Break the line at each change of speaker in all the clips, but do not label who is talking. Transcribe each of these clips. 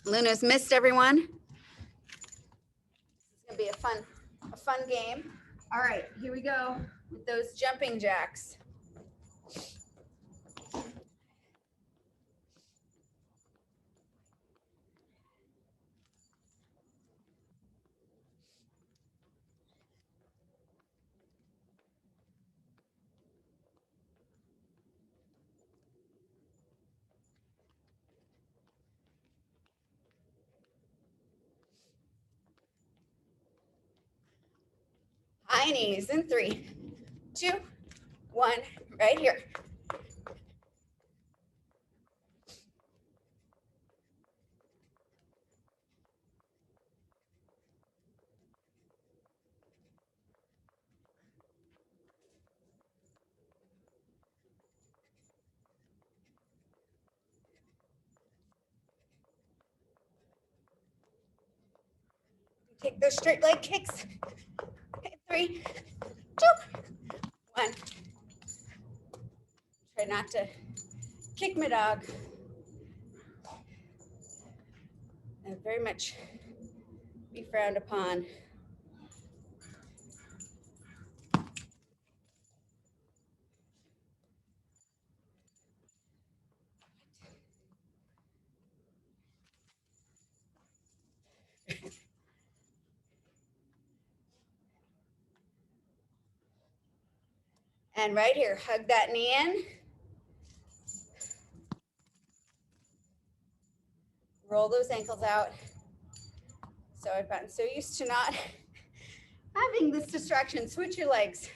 Luna's missed everyone. It's gonna be a fun game. All right, here we go with those jumping jacks. High knees in 3, 2, 1, right here. Take those straight leg kicks. 3, 2, 1. Try not to kick my dog. And very much be frowned upon. And right here, hug that knee in. Roll those ankles out. So I've gotten so used to not having this distraction. Switch your legs.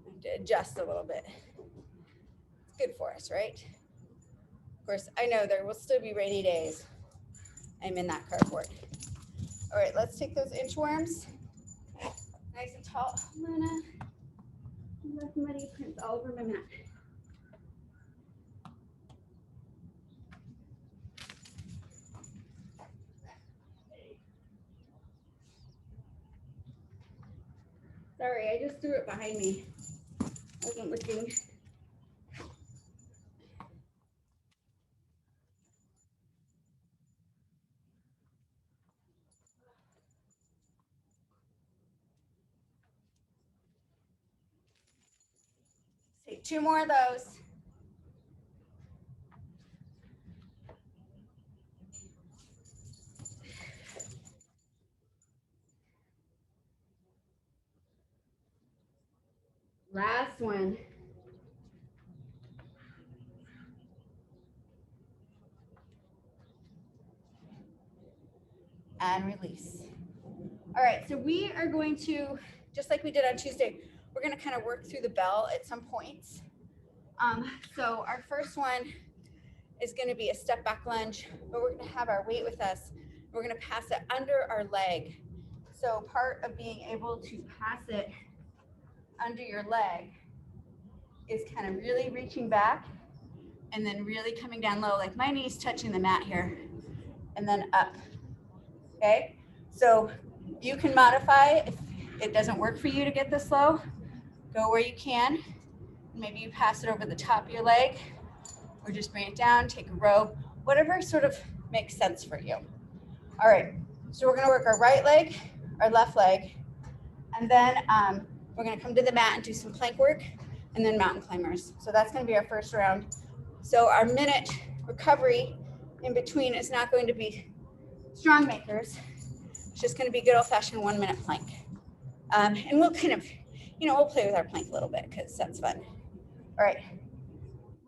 I have to adjust a little bit. It's good for us, right? Of course, I know there will still be rainy days. I'm in that carport. All right, let's take those inchworms. Nice and tall. Luna, you left muddy prints all over my mat. Sorry, I just threw it behind me. I wasn't looking. Take 2 more of those. Last one. And release. All right, so we are going to, just like we did on Tuesday, we're going to kind of work through the bell at some points. So our first one is going to be a step back lunge, but we're going to have our weight with us. We're going to pass it under our leg. So part of being able to pass it under your leg is kind of really reaching back and then really coming down low, like my knees touching the mat here, and then up. Okay, so you can modify if it doesn't work for you to get this low. Go where you can. Maybe you pass it over the top of your leg, or just bring it down, take a row, whatever sort of makes sense for you. All right, so we're gonna work our right leg, our left leg, and then we're gonna come to the mat and do some plank work, and then mountain climbers. So that's gonna be our first round. So our minute recovery in between is not going to be strong makers. It's just gonna be good old fashioned 1 minute plank. And we'll kind of, we'll play with our plank a little bit because that's fun. All right,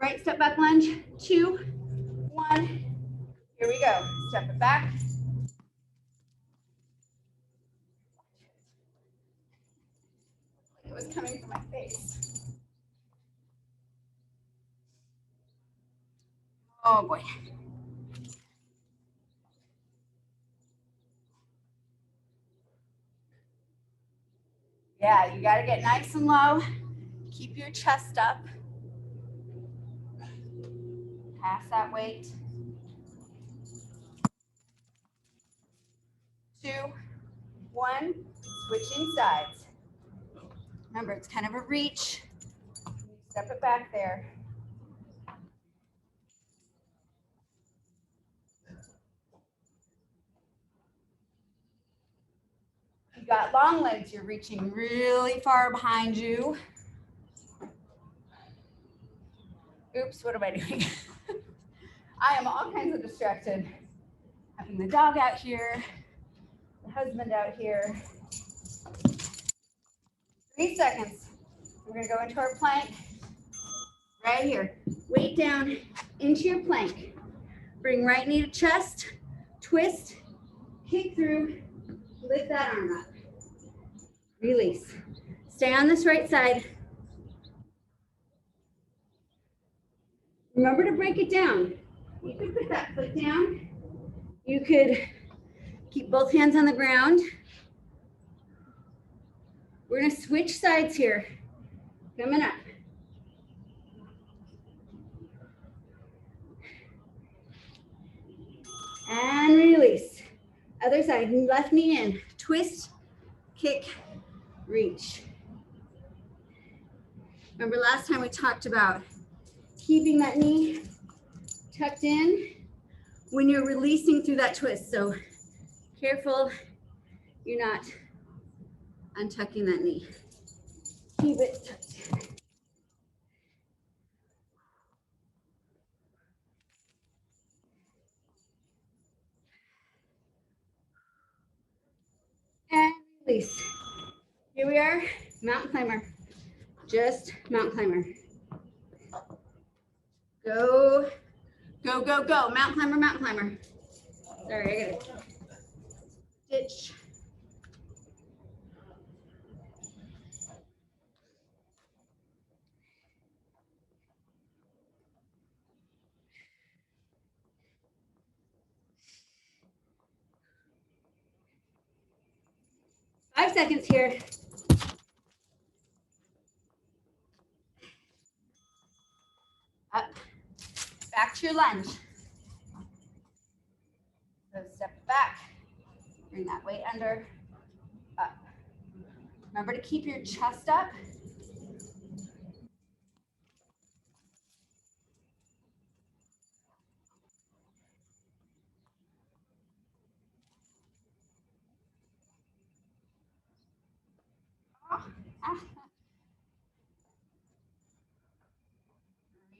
right step back lunge, 2, 1. Here we go, step it back. It was coming from my face. Oh boy. Yeah, you gotta get nice and low. Keep your chest up. Pass that weight. 2, 1, switching sides. Remember, it's kind of a reach. Step it back there. got long legs, you're reaching really far behind you. Oops, what am I doing? I am all kinds of distracted. Having the dog out here, the husband out here. 3 seconds. We're gonna go into our plank right here. Weight down into your plank. Bring right knee to chest, twist, kick through, lift that arm up. Release. Stay on this right side. Remember to break it down. You could put that foot down. You could keep both hands on the ground. We're gonna switch sides here. Coming up. And release. Other side, left knee in. Twist, kick, reach. Remember last time we talked about keeping that knee tucked in when you're releasing through that twist. So careful you're not untucking that knee. Keep it tucked. And release. Here we are, mountain climber. Just mountain climber. Go, go, go, go. Mountain climber, mountain climber. Sorry, I gotta ditch. Five seconds here. Up, back to your lunge. So step back, bring that weight under, up. Remember to keep your chest up.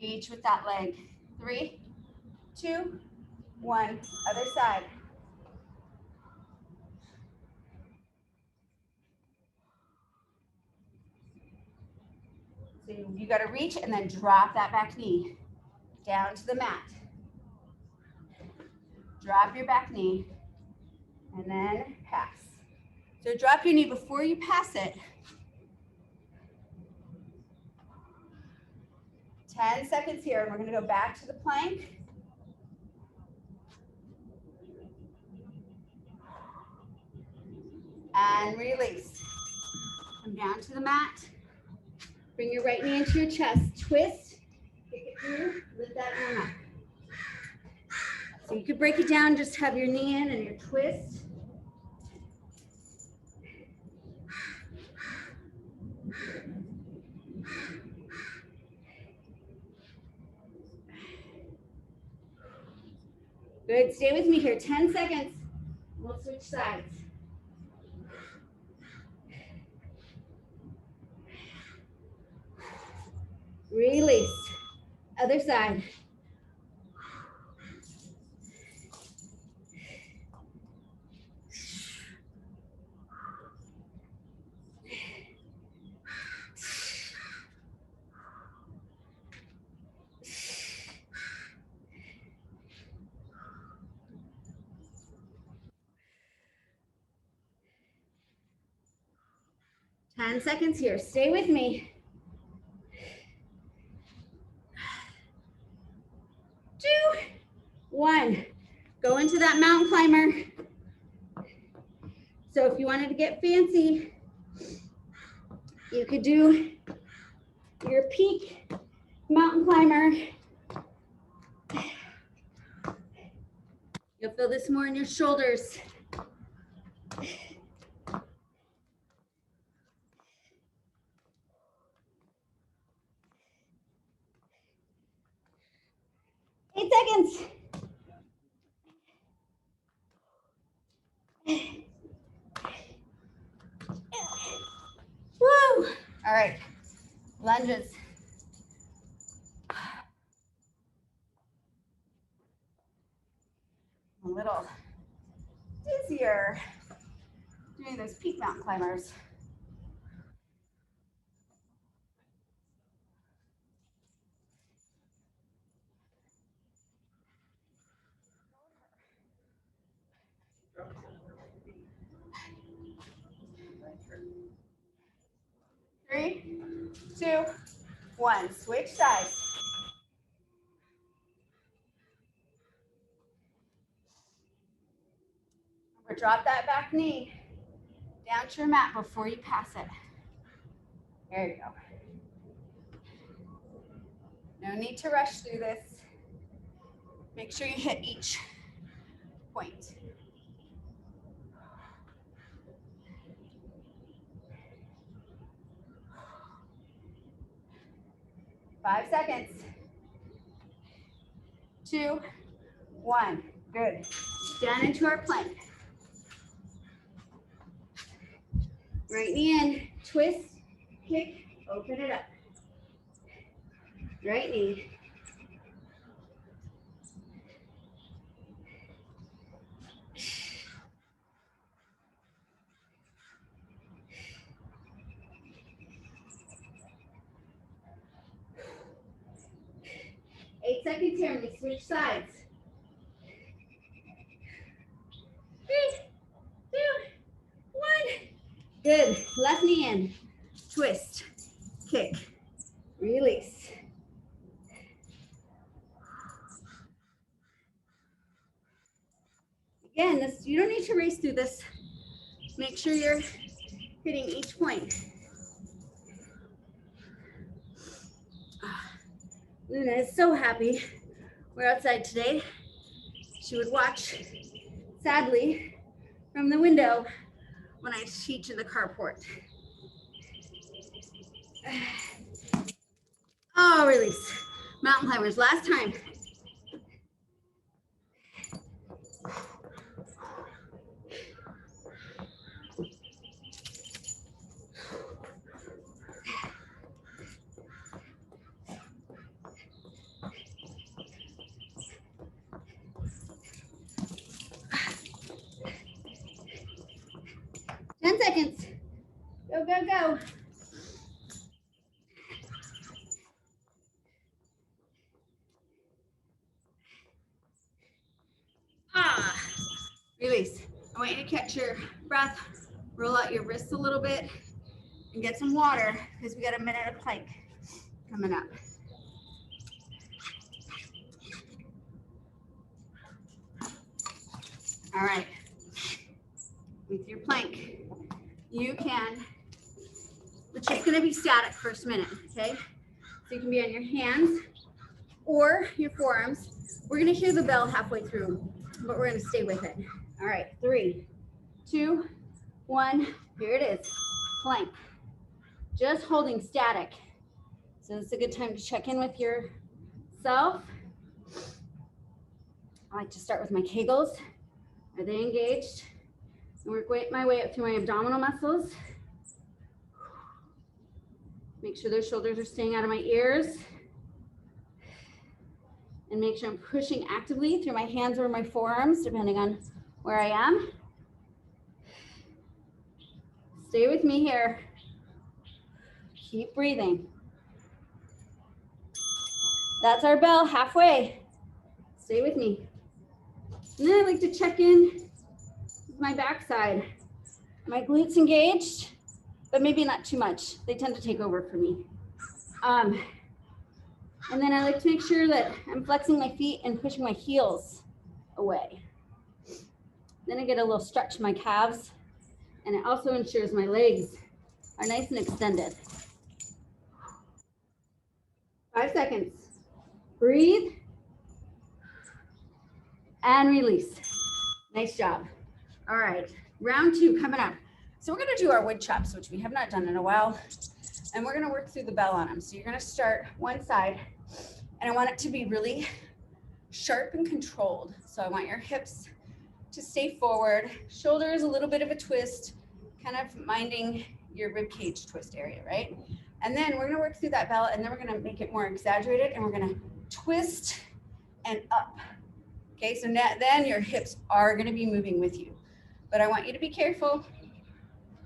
Reach with that leg. 3, 2, 1. Other side. So you got to reach and then drop that back knee down to the mat. Drop your back knee and then pass. So drop your knee before you pass it. 10 seconds here, and we're going to go back to the plank. And release. Come down to the mat. Bring your right knee into your chest. Twist, kick it through, lift that arm up. So you could break it down, just have your knee in and your twist. Good, stay with me here, 10 seconds. We'll switch sides. Release. Other side. Ten seconds here. Stay with me. 2, 1. Go into that mountain climber. So if you wanted to get fancy, you could do your peak mountain climber. You'll feel this more in your shoulders. Eight seconds. right, lunges. A little dizzier doing those peak mountain climbers. Three, two, one. Switch sides. Or drop that back knee down to your mat before you pass it. There you go. No need to rush through this. Make sure you hit each point. Five seconds. 2, 1. Good. Down into our plank. Right knee in, twist, kick, open it up. Right knee. Eight seconds here, we switch sides. 3, 2, 1. Good. Left knee in, twist, kick, release. Again, this, you don't need to race through this. Make sure you're hitting each point. Luna is so happy we're outside today. She would watch, sadly, from the window when I teach in the carport. Oh, release. Mountain climbers, last time. Seconds. Go, go, go. Release. I want you to catch your breath, roll out your wrists a little bit, and get some water because we got a minute of plank coming up. All right. With your plank, you can, it's just going to be static first minute, okay? So you can be on your hands or your forearms. We're going to hear the bell halfway through, but we're going to stay with it. All right, 3, 2, 1. Here it is, plank. Just holding static. So it's a good time to check in with yourself. I like to start with my Kegels. Are they engaged? And work my way up through my abdominal muscles. Make sure those shoulders are staying out of my ears. And make sure I'm pushing actively through my hands or my forearms, depending on where I am. Stay with me here. Keep breathing. That's our bell, halfway. Stay with me. And then I like to check in with my backside. My glutes engaged, but maybe not too much. They tend to take over for me. And then I like to make sure that I'm flexing my feet and pushing my heels away. Then I get a little stretch in my calves, and it also ensures my legs are nice and extended. 5 seconds. Breathe and release. Nice job. All right, round 2 coming up. So we're gonna do our wood chops, which we have not done in a while, and we're gonna work through the bell on them. So you're gonna start one side, and I want it to be really sharp and controlled. So I want your hips to stay forward, shoulders a little bit of a twist, kind of minding your rib cage twist area, right? And then we're gonna work through that bell, and then we're gonna make it more exaggerated, and we're gonna twist and up. Okay, so now, then your hips are gonna be moving with you. But I want you to be careful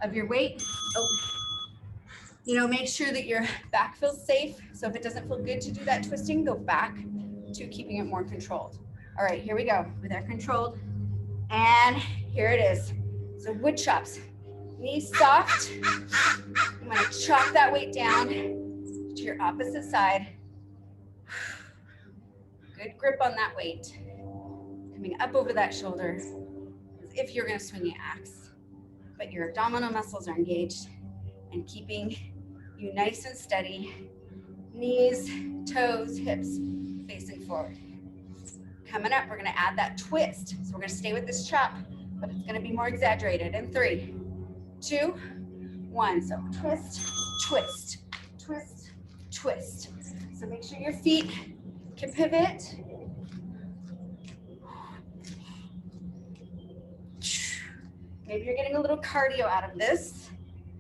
of your weight. Oh, you know, make sure that your back feels safe. So if it doesn't feel good to do that twisting, go back to keeping it more controlled. All right, here we go with our controlled. And here it is. So wood chops, knees soft. I'm gonna chop that weight down to your opposite side. Good grip on that weight. Coming up over that shoulder as if you're gonna swing the axe, but your abdominal muscles are engaged and keeping you nice and steady. Knees, toes, hips facing forward. Coming up, we're gonna add that twist. So we're gonna stay with this chop, but it's gonna be more exaggerated in 3, 2, 1. So twist, twist, twist, twist. So make sure your feet can pivot. Maybe you're getting a little cardio out of this,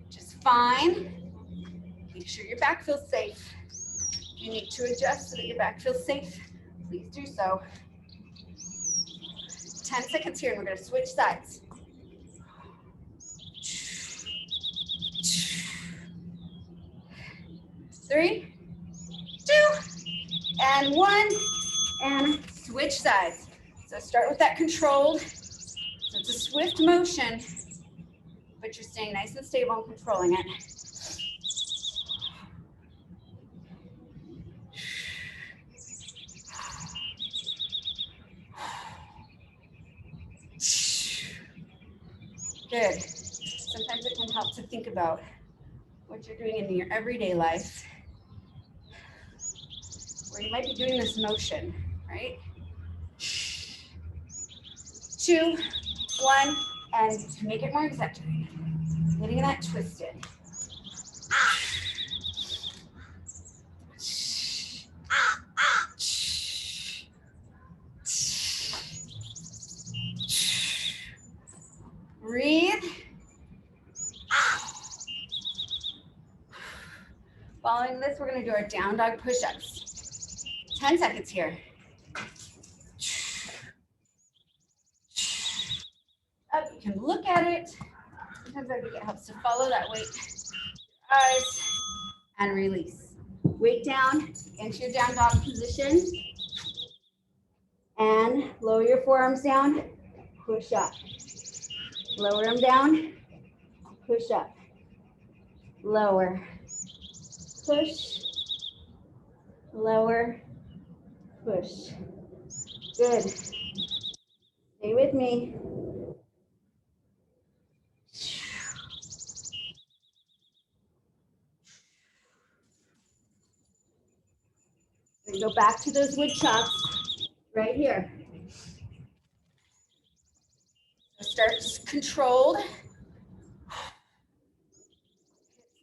which is fine. Make sure your back feels safe. If you need to adjust so that your back feels safe, please do so. 10 seconds here, and we're gonna switch sides. 3, 2, and 1, and switch sides. So start with that controlled. So it's a swift motion, but you're staying nice and stable and controlling it. Good. Sometimes it can help to think about what you're doing in your everyday life, where you might be doing this motion, right? 2, 1, and to make it more exaggerated, getting that twisted. Breathe. Following this, we're going to do our down dog push-ups. 10 seconds here. Up, you can look at it. Sometimes I think it helps to follow that weight. Eyes, and release. Weight down into your down dog position. And lower your forearms down, push up. Lower them down, push up. Lower, push, lower, push. Good. Stay with me. We go back to those wood chops right here. Start controlled.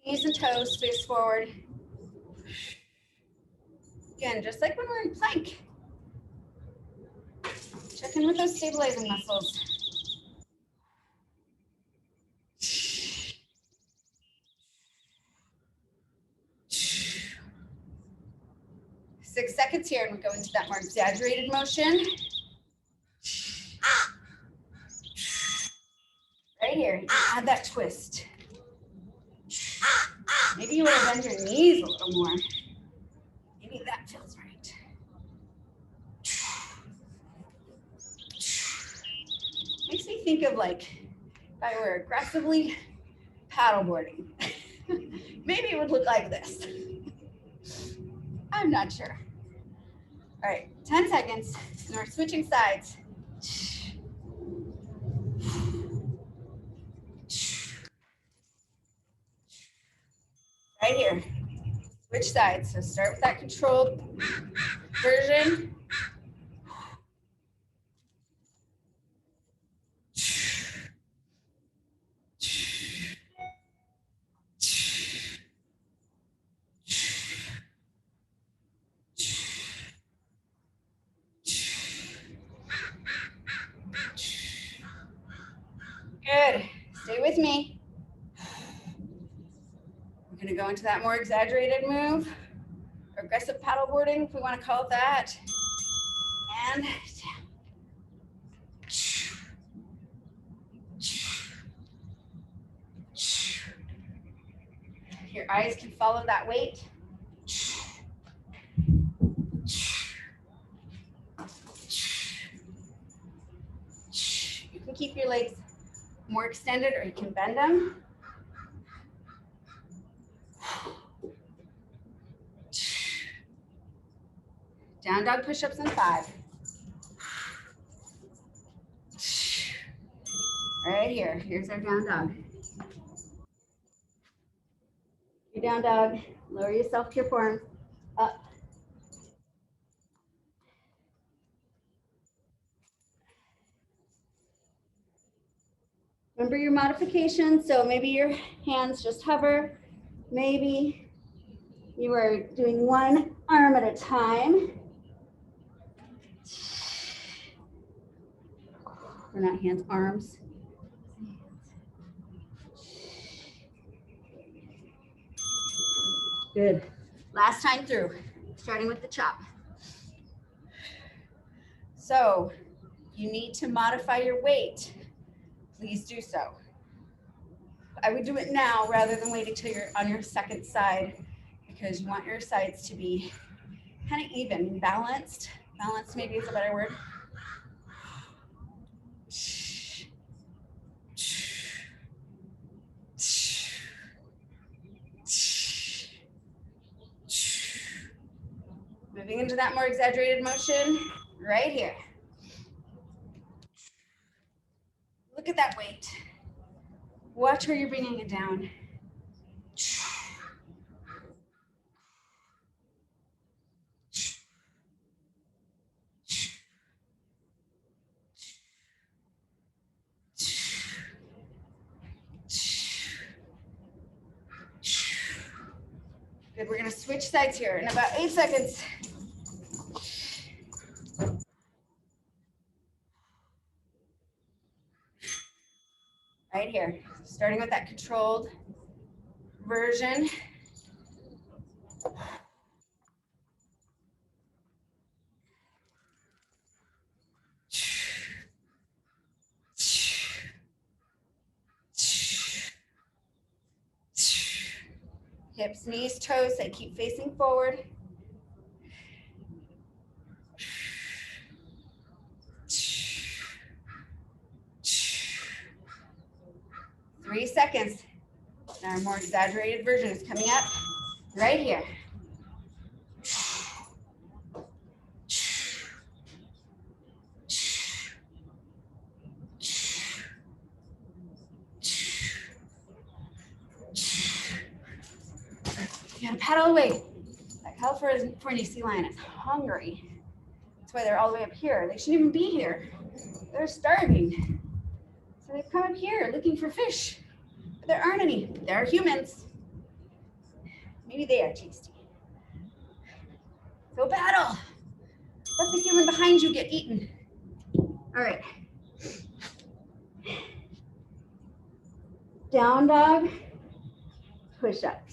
Knees and toes face forward. Again, just like when we're in plank. Check in with those stabilizing muscles. 6 seconds here, and we go into that more exaggerated motion. Right here, add that twist. Maybe you want to bend your knees a little more. Maybe that feels right. Makes me think of like if I were aggressively paddleboarding. Maybe it would look like this. I'm not sure. All right, 10 seconds, and we're switching sides. Right here, switch sides. So start with that controlled version. Good. Stay with me. We're We're gonna go into that more exaggerated move, or aggressive paddleboarding, if we wanna call it that. And down. Your eyes can follow that weight. You can keep your legs more extended or you can bend them. Down dog push-ups in 5. Right here, here's our down dog. Your down dog, lower yourself to your forearms, up. Remember your modification, so maybe your hands just hover. Maybe you are doing one arm at a time. Or not hands, arms. Good. Last time through, starting with the chop. So you need to modify your weight. Please do so. I would do it now rather than waiting till you're on your second side, because you want your sides to be kind of even, balanced. Balanced maybe is a better word. Moving into that more exaggerated motion right here. Look at that weight. Watch where you're bringing it down. Good, we're gonna switch sides here in about 8 seconds. Right here, starting with that controlled version. Hips, knees, toes, they keep facing forward. Three seconds. Our more exaggerated version is coming up right here. You gotta paddle away. That California sea lion is hungry. That's why they're all the way up here. They shouldn't even be here. They're starving. So they've come up here looking for fish. But there aren't any. They're humans. Maybe they are tasty. So paddle. Let the human behind you get eaten. All right. Down dog, push-ups.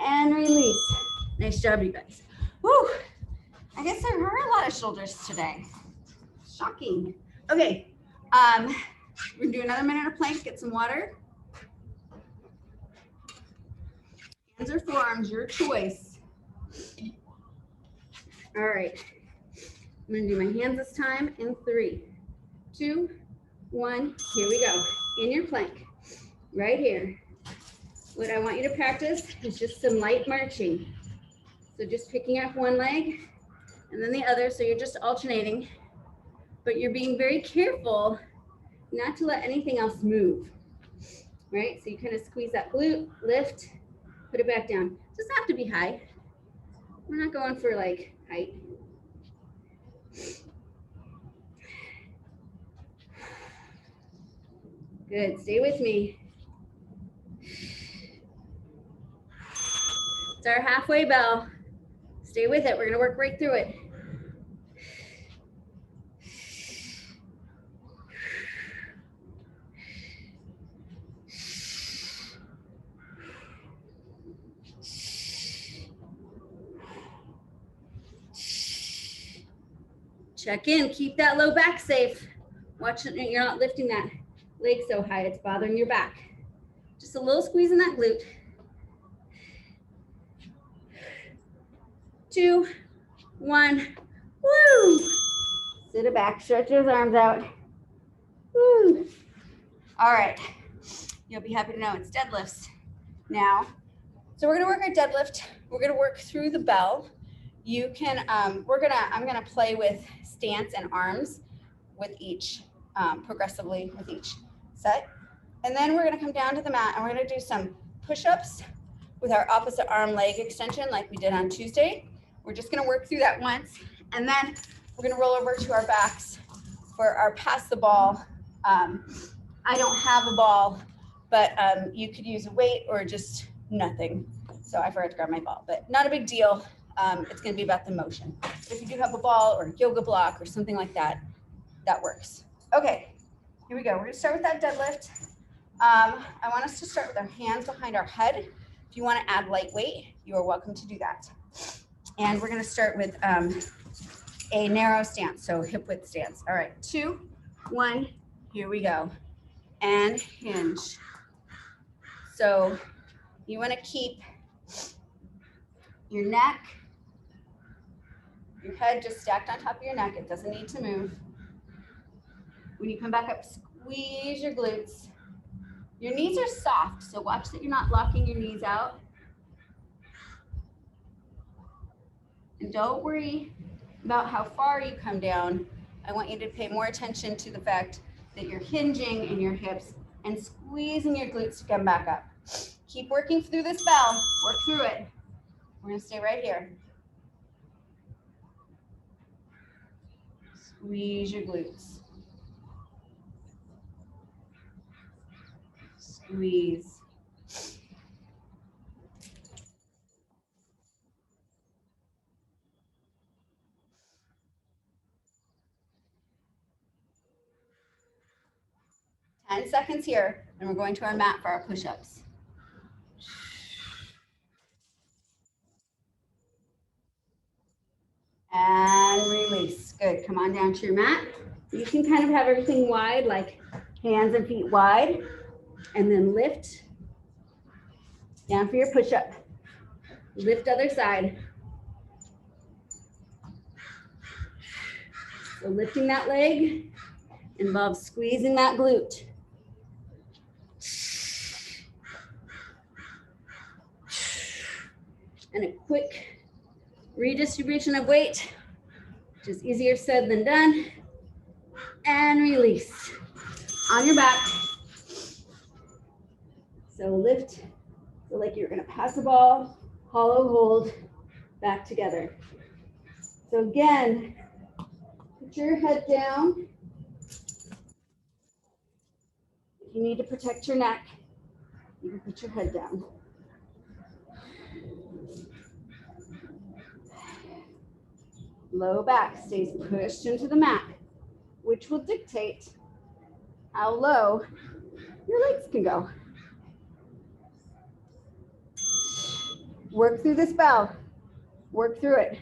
And release. Nice job, you guys. Woo! I guess there were a lot of shoulders today. Shocking. Okay, we're gonna do another minute of plank, get some water. Hands or forearms, your choice. All right, I'm gonna do my hands this time in 3, 2, 1, here we go. In your plank, right here. What I want you to practice is just some light marching. So just picking up one leg and then the other, so you're just alternating, but you're being very careful not to let anything else move, right? So you kind of squeeze that glute, lift, put it back down. It doesn't have to be high. We're not going for like height. Good, stay with me. It's our halfway bell. Stay with it, we're gonna work right through it. Check in, keep that low back safe. Watch it, you're not lifting that leg so high, it's bothering your back. Just a little squeeze in that glute. 2, 1, woo! Sit it back, stretch those arms out. Woo! All right, you'll be happy to know it's deadlifts now. So we're gonna work our deadlift. We're gonna work through the bell. You can, I'm gonna play with stance and arms with each, progressively with each set. And then we're gonna come down to the mat and we're gonna do some push-ups with our opposite arm leg extension like we did on Tuesday. We're just gonna work through that once. And then we're gonna roll over to our backs for our pass the ball. I don't have a ball, but you could use a weight or just nothing. So I forgot to grab my ball, but not a big deal. It's gonna be about the motion. If you do have a ball or a yoga block or something like that, that works. Okay, here we go. We're gonna start with that deadlift. I want us to start with our hands behind our head. If you wanna add light weight, you are welcome to do that. And we're gonna start with a narrow stance, so hip width stance. All right, 2, 1, here we go. And hinge. So you wanna keep your neck, your head just stacked on top of your neck. It doesn't need to move. When you come back up, squeeze your glutes. Your knees are soft, so watch that you're not locking your knees out. And don't worry about how far you come down. I want you to pay more attention to the fact that you're hinging in your hips and squeezing your glutes to come back up. Keep working through this bell. Work through it. We're gonna stay right here. Squeeze your glutes. Squeeze. Ten seconds here, and we're going to our mat for our push-ups. And release. Good. Come on down to your mat. You can kind of have everything wide, like hands and feet wide, and then lift down for your push-up. Lift other side. So lifting that leg involves squeezing that glute. And a quick redistribution of weight, which is easier said than done. And release. On your back. So lift, so like you're gonna pass the ball, hollow hold, back together. So again, put your head down. If you need to protect your neck, you can put your head down. Low back stays pushed into the mat, which will dictate how low your legs can go. Work through this bell. Work through it.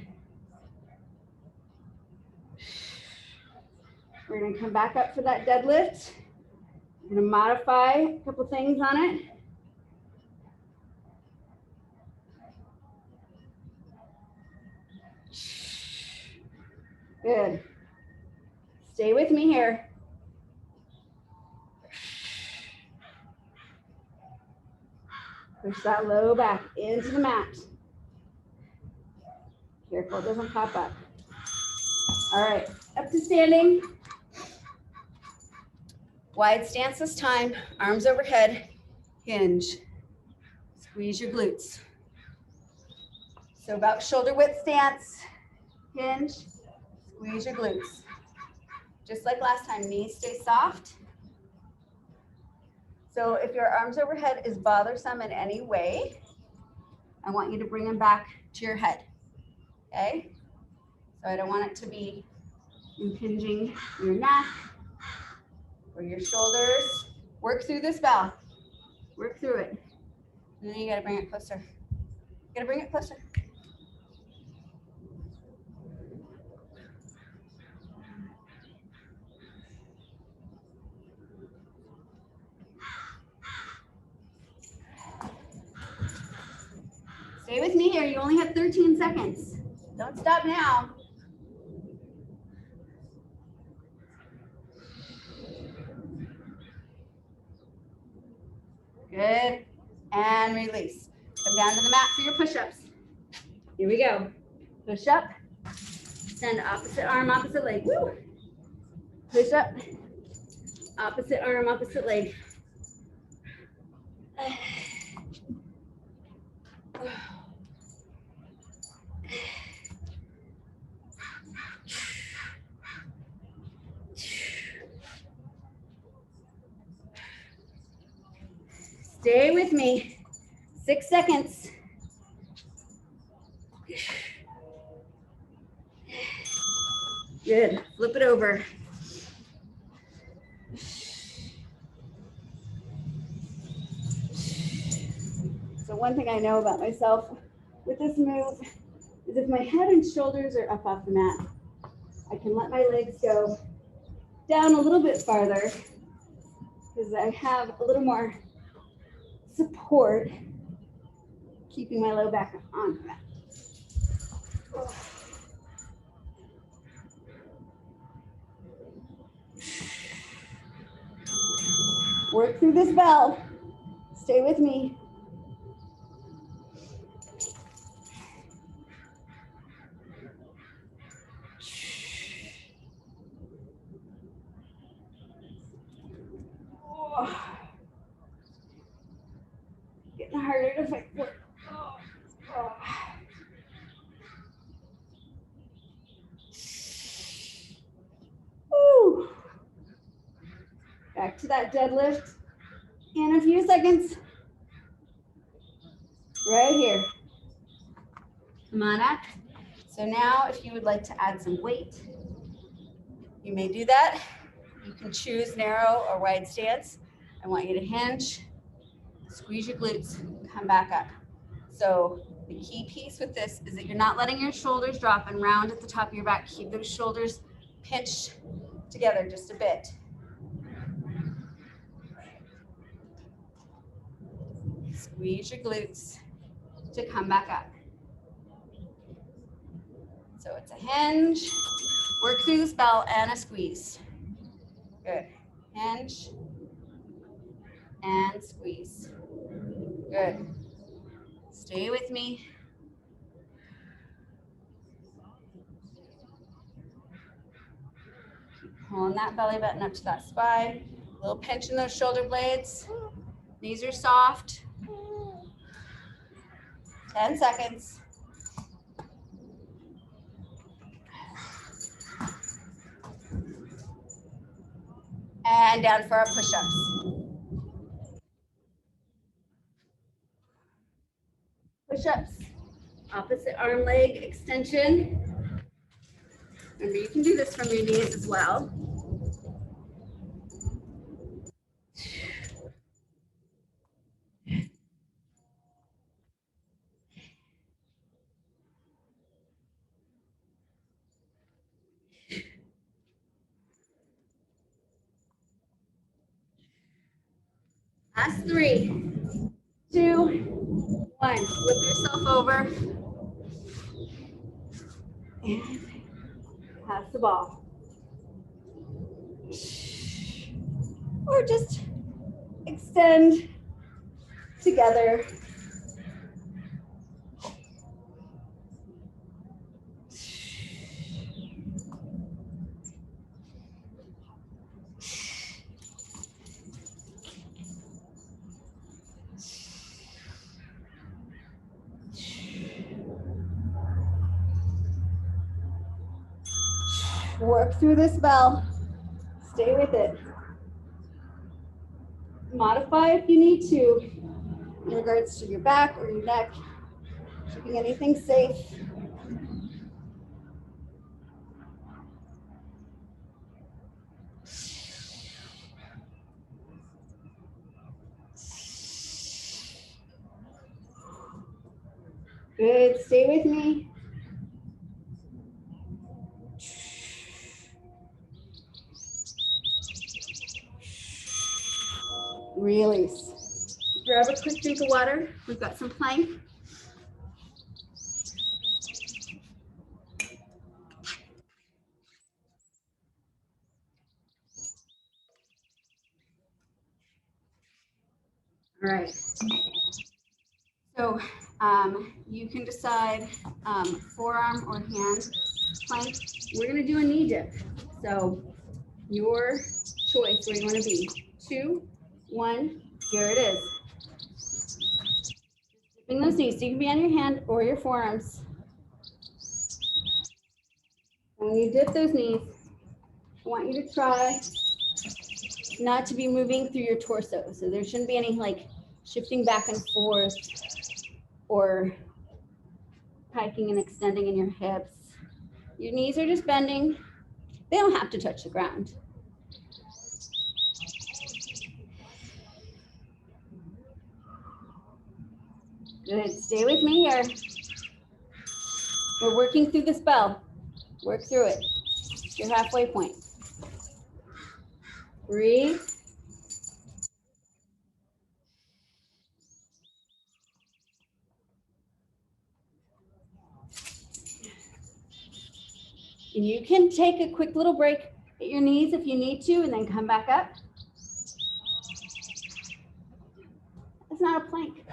We're gonna come back up for that deadlift. We're gonna modify a couple things on it. Good. Stay with me here. Push that low back into the mat. Careful it doesn't pop up. All right, up to standing. Wide stance this time, arms overhead, hinge. Squeeze your glutes. So about shoulder width stance, hinge, squeeze your glutes. Just like last time, knees stay soft. So if your arms overhead is bothersome in any way, I want you to bring them back to your head, okay? So I don't want it to be impinging your neck or your shoulders. Work through this bell. Work through it. And then you gotta bring it closer. You gotta bring it closer. Stay with me here. You only have 13 seconds. Don't stop now. Good. And release. Come down to the mat for your push-ups. Here we go. Push up. Send opposite arm, opposite leg. Woo. Push up. Opposite arm, opposite leg. Stay with me. 6 seconds. Good. Flip it over. So one thing I know about myself with this move is if my head and shoulders are up off the mat, I can let my legs go down a little bit farther because I have a little more support keeping my low back on the mat. Work through this bell. Stay with me. Getting harder to fight. Woo. Back to that deadlift in a few seconds. Right here. Come on up. So now if you would like to add some weight, you may do that. You can choose narrow or wide stance. I want you to hinge, squeeze your glutes, come back up. So the key piece with this is that you're not letting your shoulders drop and round at the top of your back. Keep those shoulders pinched together just a bit. Squeeze your glutes to come back up. So it's a hinge, work through this bell, and a squeeze. Good. Hinge and squeeze. Good. Stay with me. Keep pulling that belly button up to that spine. A little pinch in those shoulder blades. Knees are soft. 10 seconds. And down for our push-ups. Push-ups, opposite arm leg extension. Remember, you can do this from your knees as well. Last 3, 2, 1. Flip yourself over. And pass the ball. Or just extend together. Work through this bell. Stay with it. modify if you need to in regards to your back or your neck, keeping anything safe. Good, stay with me. Release. Grab a quick drink of water. We've got some plank. All right. So you can decide forearm or hand plank. We're gonna do a knee dip. So your choice where you wanna be. 2, 1, here it is. Dipping those knees. So you can be on your hand or your forearms. And when you dip those knees, I want you to try not to be moving through your torso. So there shouldn't be any like shifting back and forth or hiking and extending in your hips. Your knees are just bending. They don't have to touch the ground. Good, stay with me here. We're working through this bell. Work through it. It's your halfway point. Breathe. And you can take a quick little break at your knees if you need to, and then come back up. That's not a plank.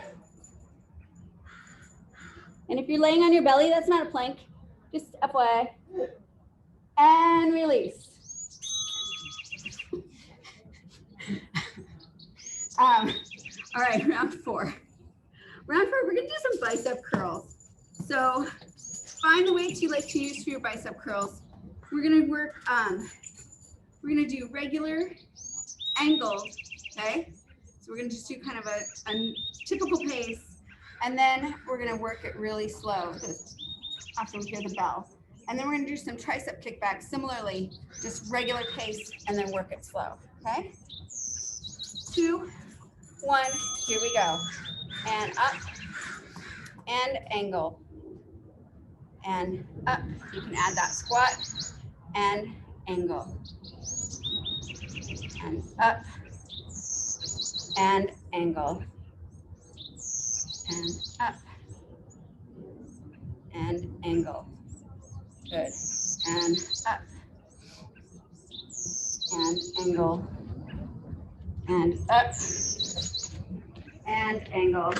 And if you're laying on your belly, that's not a plank. Just FYI. And release. All right, round 4. Round 4, we're gonna do some bicep curls. So find the weights you like to use for your bicep curls. We're gonna work, we're gonna do regular angles, okay? So we're gonna just do kind of a typical pace, and then we're gonna work it really slow after we hear the bell. And then we're gonna do some tricep kickbacks, similarly, just regular pace, and then work it slow, okay? 2, 1, here we go. And up, and angle, and up. You can add that squat, and angle, and up, and angle, and up, and angle. Good. And up, and angle, and up, and angle,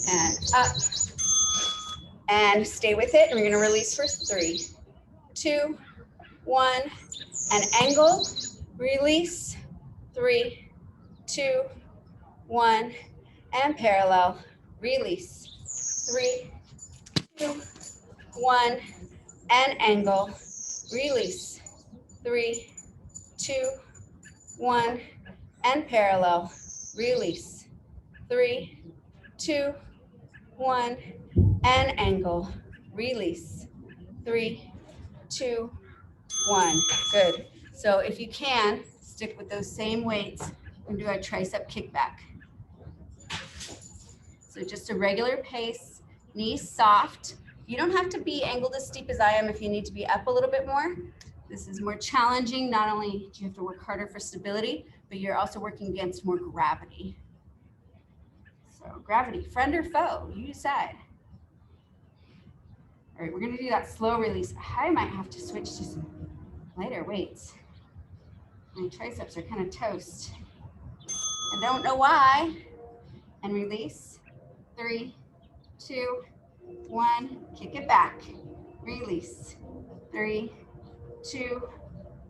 and up, and stay with it. And we're going to release for 3, 2, 1, and angle, release, 3, 2, 1, and parallel, release, 3, 2, 1, and angle, release, 3, 2, 1, and parallel, release, 3, 2, 1, and angle, release, 3, 2, 1. Good. So if you can, stick with those same weights and do a tricep kickback. So just a regular pace, knees soft. You don't have to be angled as steep as I am if you need to be up a little bit more. This is more challenging. Not only do you have to work harder for stability, but you're also working against more gravity. So gravity, friend or foe, you decide. All right, we're gonna do that slow release. I might have to switch to some lighter weights. My triceps are kind of toast. I don't know why. And release, 3, 2, 1, kick it back. Release, 3, 2,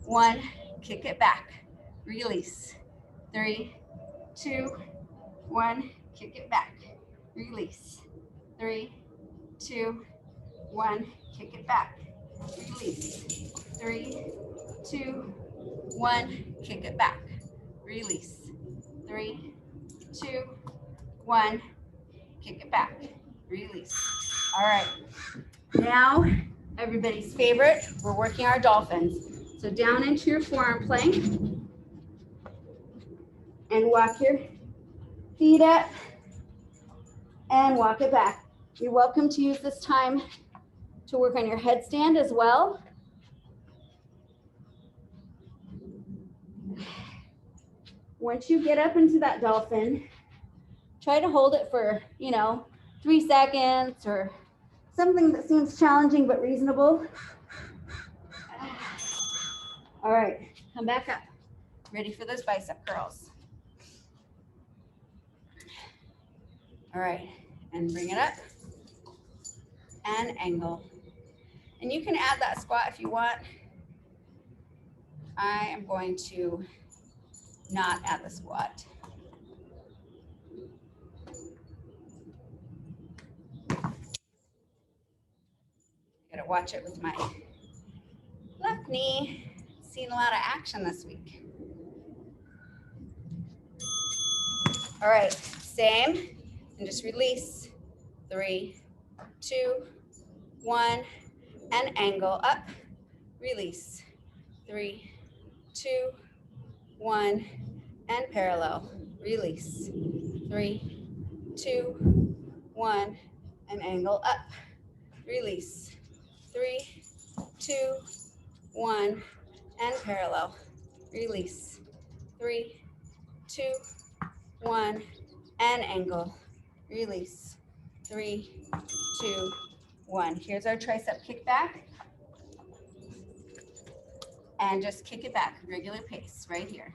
1, kick it back. Release, 3, 2, 1, kick it back. Release, 3, 2, 1, kick it back. Release, 3, 2, 1, kick it back. release. 3, 2, 1, kick it back, release. All right, now everybody's favorite, we're working our dolphins. So down into your forearm plank and walk your feet up and walk it back. You're welcome to use this time to work on your headstand as well. Once you get up into that dolphin, try to hold it for, 3 seconds or something that seems challenging but reasonable. All right, come back up. Ready for those bicep curls. All right, and bring it up and angle. And you can add that squat if you want. I am going to not add the squat. Gotta watch it with my left knee. Seen a lot of action this week. All right, same, and just release. 3, 2, 1, and angle up, release. 3, 2, 1, and parallel, release. 3, 2, 1, and angle up, release. 3, 2, 1, and parallel, release. 3, 2, 1, and angle, release. 3, 2, 1. Here's our tricep kickback. And just kick it back, regular pace, right here.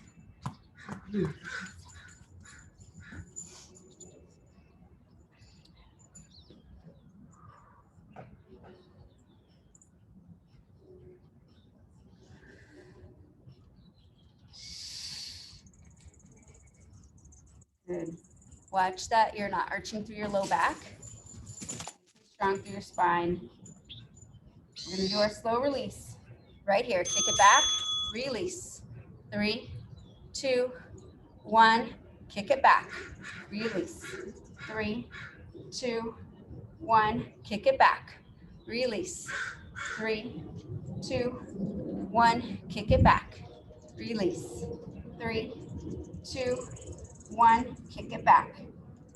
Good. Watch that you're not arching through your low back. Strong through your spine. We're gonna do our slow release. Right here, kick it back, release. 3, 2, 1, kick it back, release. 3, 2, 1, kick it back, release. 3, 2, 1, kick it back, release. 3, 2, 1, kick it back,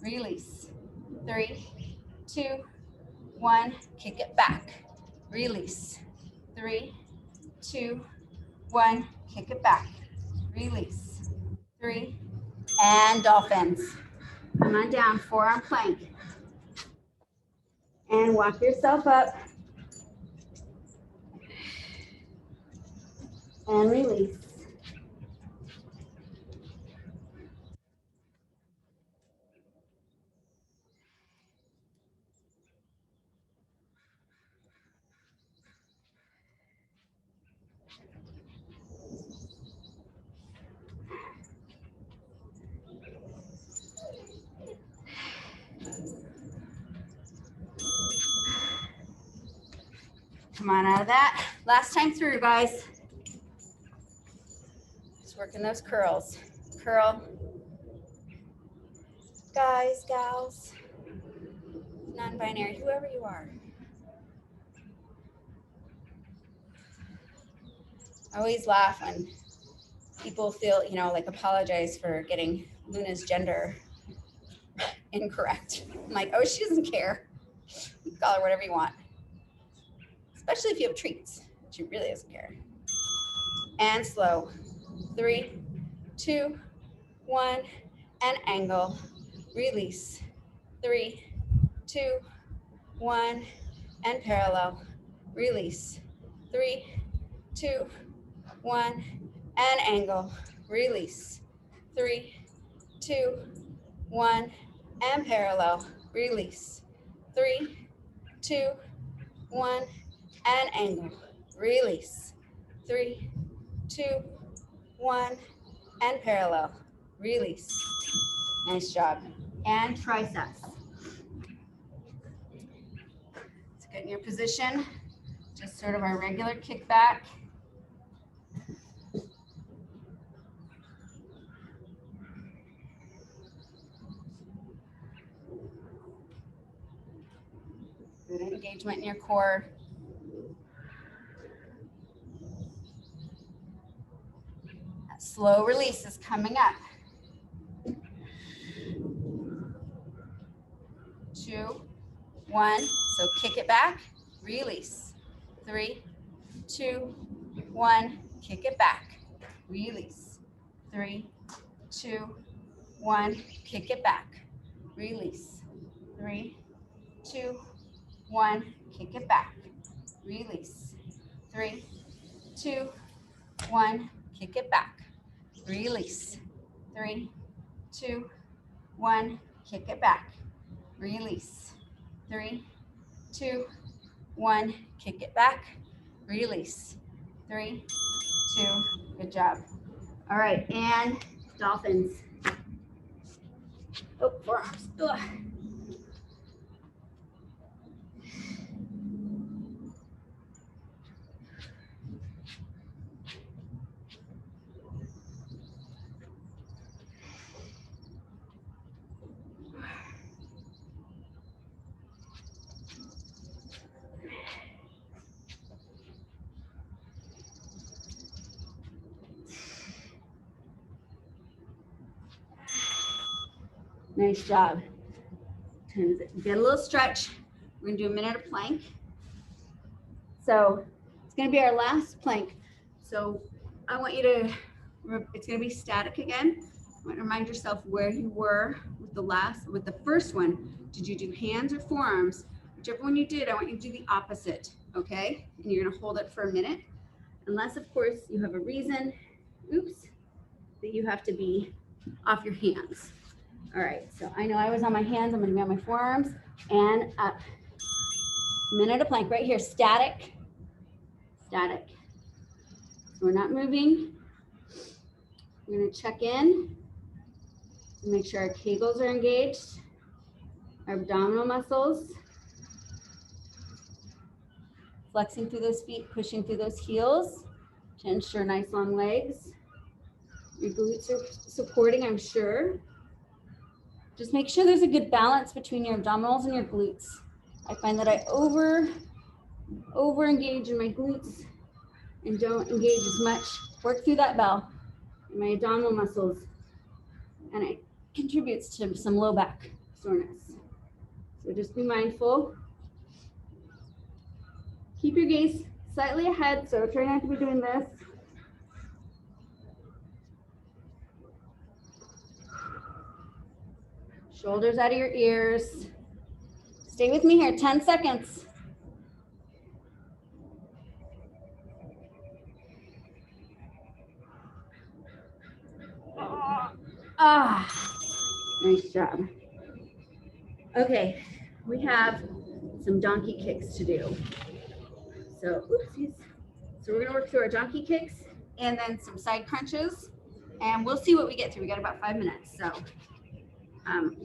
release. 3, 2, 1, kick it back, release. 3, 2, 1, kick it back, release. 3, and dolphins. Come on down, forearm plank. And walk yourself up. And release. Come on out of that. Last time through, guys. Just working those curls. Curl. Guys, gals, non-binary, whoever you are. I always laugh when people feel, like apologize for getting Luna's gender incorrect. I'm like, oh, she doesn't care. You can call her whatever you want. Especially if you have treats. She really doesn't care. And slow. 3, 2, 1, and angle. Release. 3, 2, 1, and parallel. Release. 3, 2, 1, and angle. Release. 3, 2, 1, and parallel. Release. 3, 2, 1, and angle. Release. 3, 2, 1, and parallel. Release. Nice job. And triceps. Let's get in your position. Just sort of our regular kickback. Good engagement in your core. That slow release is coming up. 2, 1. So kick it back, release. 3, 2, 1. Kick it back, release. 3, 2, 1. Kick it back, release. 3, 2, 1. Kick it back, release. 3, 2, 1. Kick it back, release. 3, 2, 1. Kick it back, release. 3, 2, 1. Kick it back, release. 3, 2. Good job. All right, and dolphins. Oh, forearms. Ugh. Nice job. Get a little stretch. We're gonna do a minute of plank. So it's gonna be our last plank. So I want you to, it's gonna be static again. I want to remind yourself where you were with the first one. Did you do hands or forearms? Whichever one you did, I want you to do the opposite, okay? And you're gonna hold it for a minute. Unless of course you have a reason, oops, that you have to be off your hands. All right, so I know I was on my hands, I'm gonna be on my forearms and up. Minute of plank right here, static, static. So we're not moving. We're gonna check in, make sure our kegels are engaged, our abdominal muscles, flexing through those feet, pushing through those heels to ensure nice long legs. Your glutes are supporting, I'm sure. Just make sure there's a good balance between your abdominals and your glutes. I find that I over engage in my glutes and don't engage as much. Work through that bell in my abdominal muscles, and it contributes to some low back soreness. So just be mindful. Keep your gaze slightly ahead, so try not to be doing this. Shoulders out of your ears. Stay with me here, 10 seconds. Nice job. Okay, we have some donkey kicks to do. So, oopsies. So we're gonna work through our donkey kicks and then some side crunches, and we'll see what we get through. We got about 5 minutes. So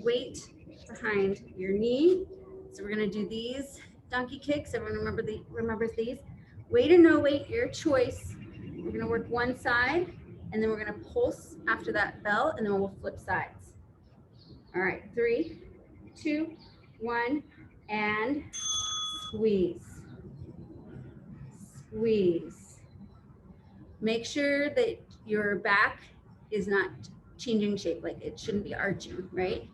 weight behind your knee. So we're gonna do these donkey kicks. Everyone remembers these. Weight or no weight, your choice. We're gonna work one side, and then we're gonna pulse after that bell, and then we'll flip sides. All right, 3, 2, 1, and squeeze. Squeeze. Make sure that your back is not changing shape, like it shouldn't be arching, right?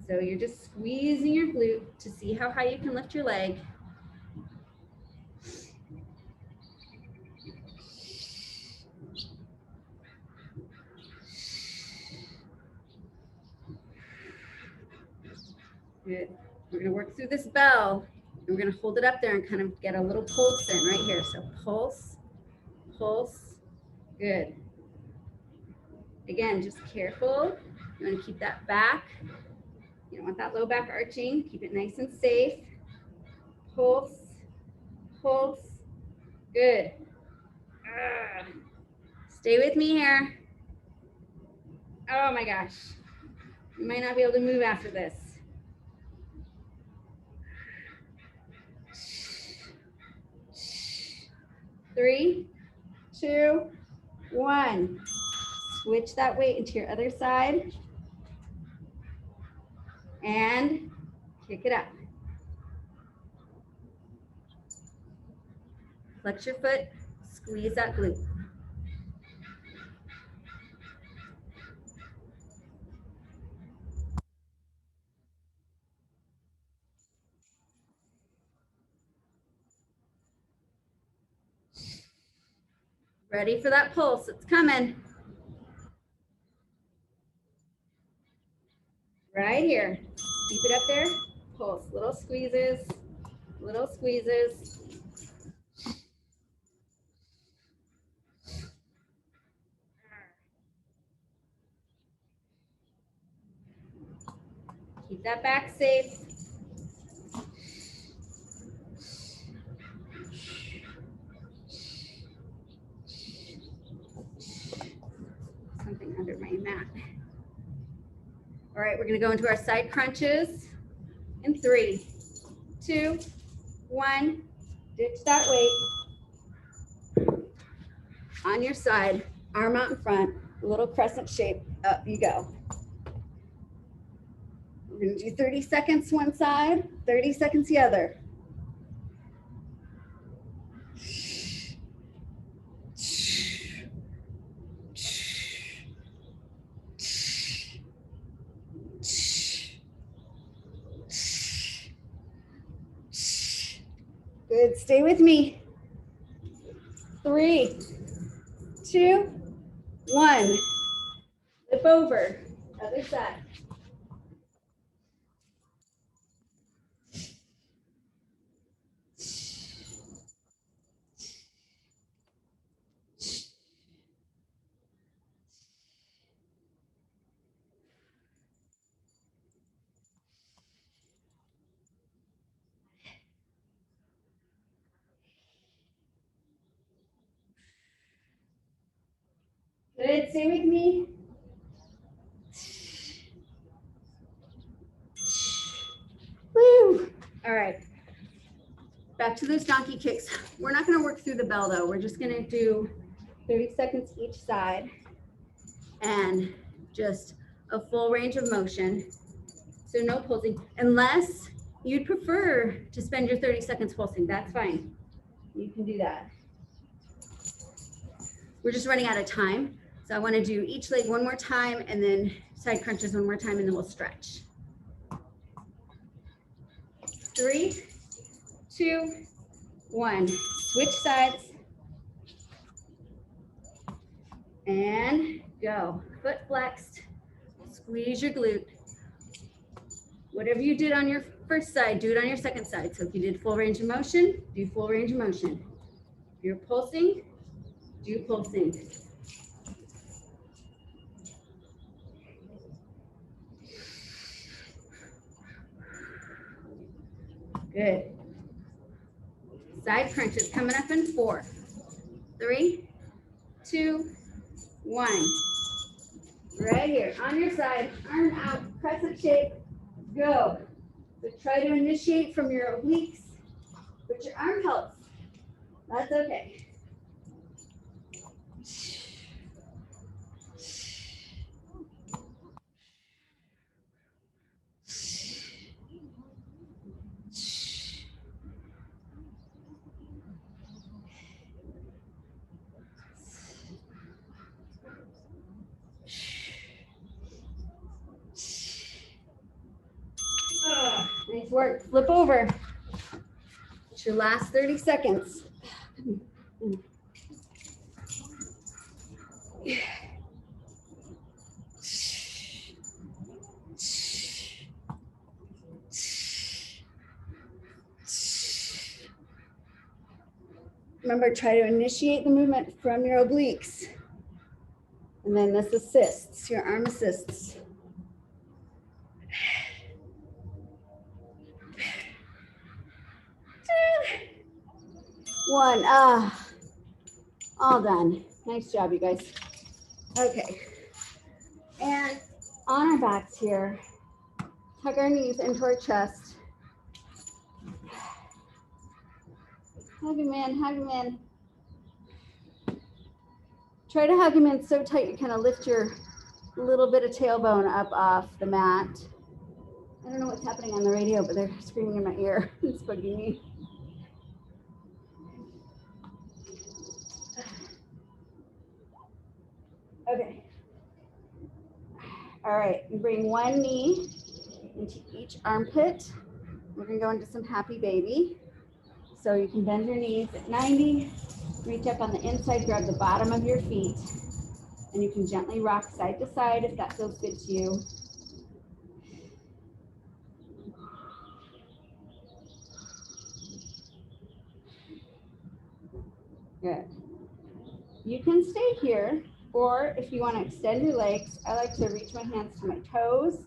So you're just squeezing your glute to see how high you can lift your leg. Good. We're gonna work through this bell, and we're gonna hold it up there and kind of get a little pulse in right here. So pulse, pulse, good. Again, just careful. You wanna keep that back. You don't want that low back arching. Keep it nice and safe. Pulse, pulse, good. Stay with me here. Oh my gosh. You might not be able to move after this. 3, 2, 1. Switch that weight into your other side. and kick it up. Flex your foot, squeeze that glute. Ready for that pulse, it's coming. Right here, keep it up there, pulse, little squeezes, little squeezes. Keep that back safe. Something under my mat. All right, we're gonna go into our side crunches in 3, 2, 1. Ditch that weight. On your side, arm out in front, a little crescent shape, up you go. We're gonna do 30 seconds one side, 30 seconds the other. Good, stay with me. 3, 2, 1. Flip over, other side. Good, stay with me. Woo! All right, back to those donkey kicks. We're not gonna work through the bell though. We're just gonna do 30 seconds each side and just a full range of motion. So no pulsing, unless you'd prefer to spend your 30 seconds pulsing, that's fine. You can do that. We're just running out of time. So I wanna do each leg one more time and then side crunches one more time and then we'll stretch. 3, 2, 1. Switch sides. And go. Foot flexed. Squeeze your glute. Whatever you did on your first side, do it on your second side. So if you did full range of motion, do full range of motion. If you're pulsing, do pulsing. Good. Side crunches coming up in 4, 3, 2, 1. Right here, on your side, arm out, crescent shape, go. So try to initiate from your obliques, but your arm helps. That's okay. Nice work. Flip over. It's your last 30 seconds. Remember, try to initiate the movement from your obliques. And then this assists, your arm assists. 1. All done. Nice job, you guys. Okay. And on our backs here, tuck our knees into our chest. Hug him in, hug him in. Try to hug him in so tight you kind of lift your little bit of tailbone up off the mat. I don't know what's happening on the radio, but they're screaming in my ear. It's bugging me. Okay. All right, and bring one knee into each armpit. We're gonna go into some happy baby. So you can bend your knees at 90, reach up on the inside, grab the bottom of your feet, and you can gently rock side to side if that feels good to you. Good. You can stay here, or if you want to extend your legs, I like to reach my hands to my toes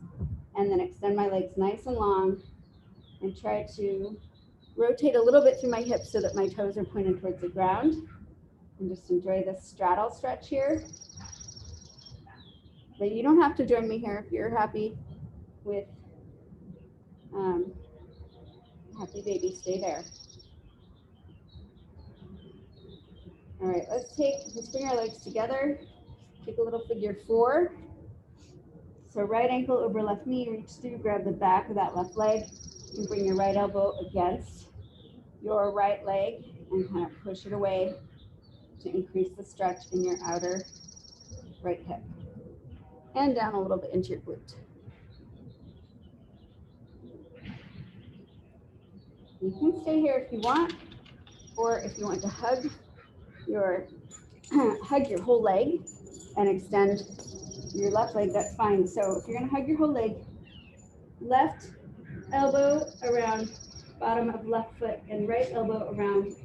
and then extend my legs nice and long and try to rotate a little bit through my hips so that my toes are pointed towards the ground. And just enjoy this straddle stretch here. But you don't have to join me here if you're happy with happy baby, stay there. All right, let's bring our legs together. Take a little figure 4. So right ankle over left knee, reach through, grab the back of that left leg, and bring your right elbow against your right leg and kind of push it away to increase the stretch in your outer right hip. And down a little bit into your glute. You can stay here if you want, or if you want to hug your whole leg and extend your left leg, that's fine. So if you're gonna hug your whole leg, left elbow around bottom of left foot and right elbow around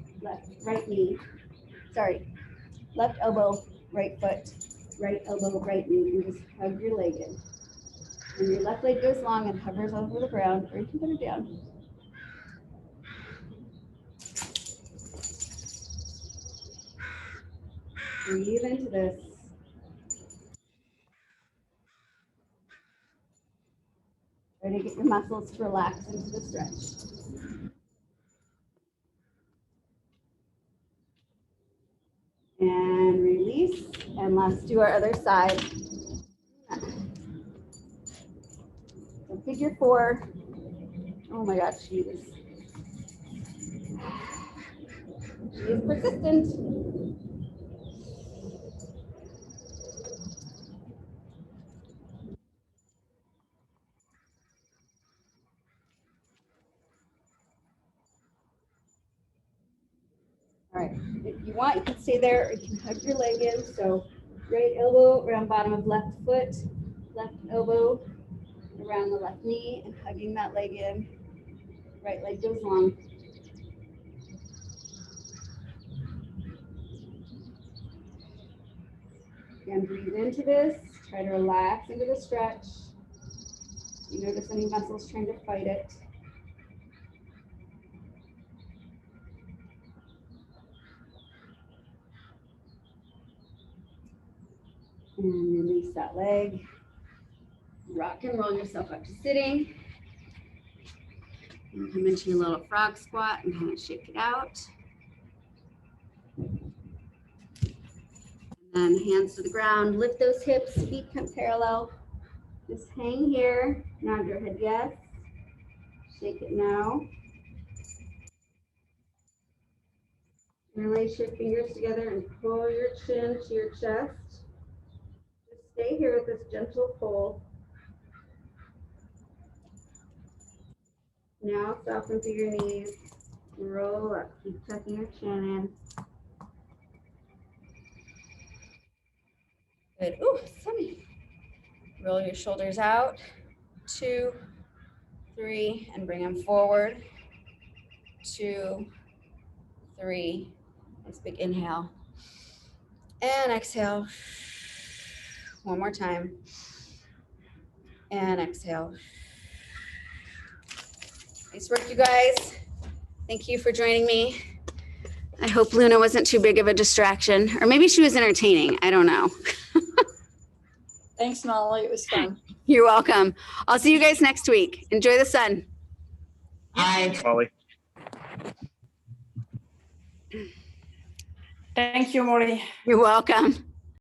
right knee. Sorry, left elbow, right foot, right elbow, right knee, and just hug your leg in. And your left leg goes long and hovers over the ground, or you can put it down. Breathe into this. Try to get your muscles to relax into the stretch. And release, and let's do our other side. So figure 4. Oh my gosh, she is persistent. All right, if you want, you can stay there, or you can hug your leg in. So right elbow around bottom of left foot, left elbow around the left knee, and hugging that leg in. Right leg goes long. Again, breathe into this. Try to relax into the stretch. You notice any muscles trying to fight it. And release that leg. Rock and roll yourself up to sitting. And come into your little frog squat and kind of shake it out. And then hands to the ground, lift those hips, feet come parallel. Just hang here, nod your head yes. Shake it now. Interlace your fingers together and pull your chin to your chest. Just stay here with this gentle pull. Now soften through your knees, roll up, keep tucking your chin in. Good, ooh, sunny. Roll your shoulders out, 2, 3, and bring them forward, 2, 3, nice big inhale. And exhale, one more time, and exhale. Nice work, you guys. Thank you for joining me. I hope Luna wasn't too big of a distraction, or maybe she was entertaining. I don't know.
Thanks, Molly. It was fun.
You're welcome. I'll see you guys next week. Enjoy the sun.
Hi, Molly.
Thank you, Molly.
You're welcome.